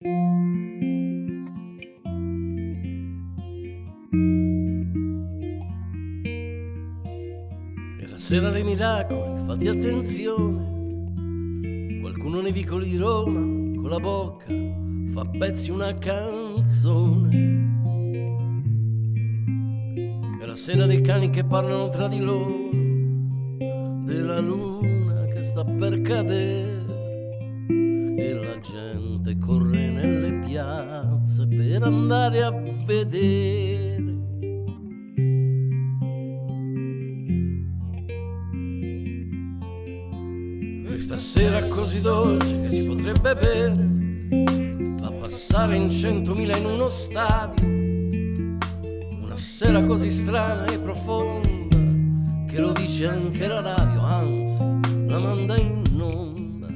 E la sera dei miracoli, fate attenzione, qualcuno nei vicoli di Roma con la bocca fa pezzi una canzone. E la sera dei cani che parlano tra di loro, della luna che sta per cadere, e la gente corre nelle piazze per andare a vedere. Questa sera così dolce che si potrebbe bere, a passare in 100.000 in uno stadio, una sera così strana e profonda che lo dice anche la radio, anzi la manda in onda,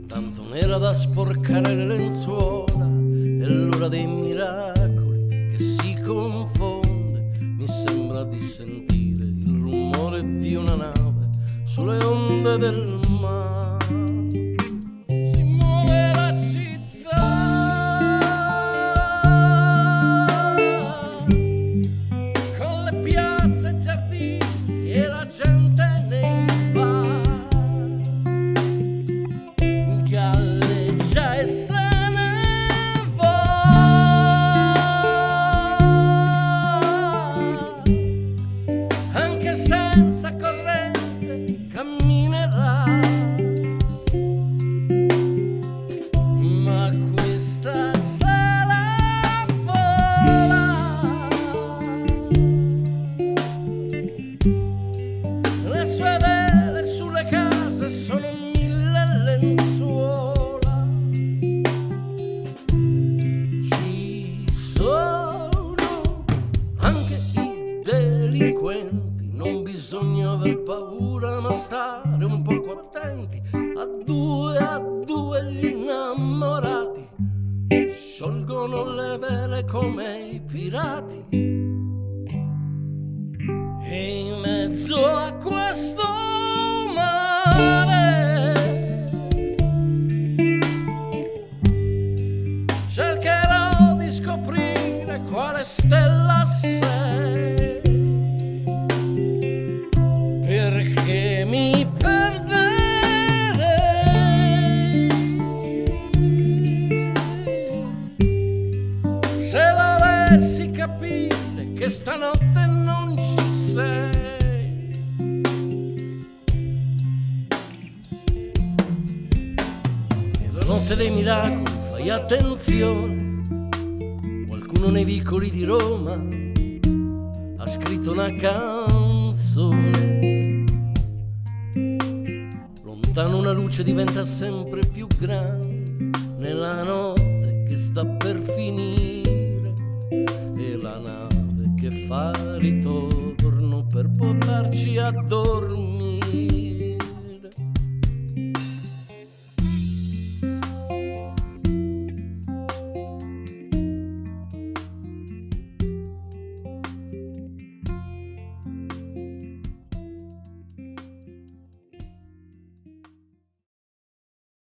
tanto nera da sporcare le lenzuola. È l'ora dei miracoli che si confonde, mi sembra di sentire il rumore di una nave sulle onde del mare. Si muove la città con le piazze e giardini e la gente nei bar, galleggia e se ne va, anche senza corrente camminerà. Ma questa sera vola, le sue vele sulle case sono 1000 lenzuola. Ci sono anche i delinquenti, non bisogna aver paura ma stare un poco attenti. A due gli innamorati sciolgono le vele come i pirati, e in mezzo a questo mare cercherò di scoprire quale stella sei, perché mi perderei se dovessi capire che stanotte non ci sei. E la notte dei miracoli, fai attenzione, qualcuno nei vicoli di Roma ha scritto una canzone. Lontano una luce diventa sempre più grande nella notte che sta per finire, e la nave che fa ritorno per portarci a dormire.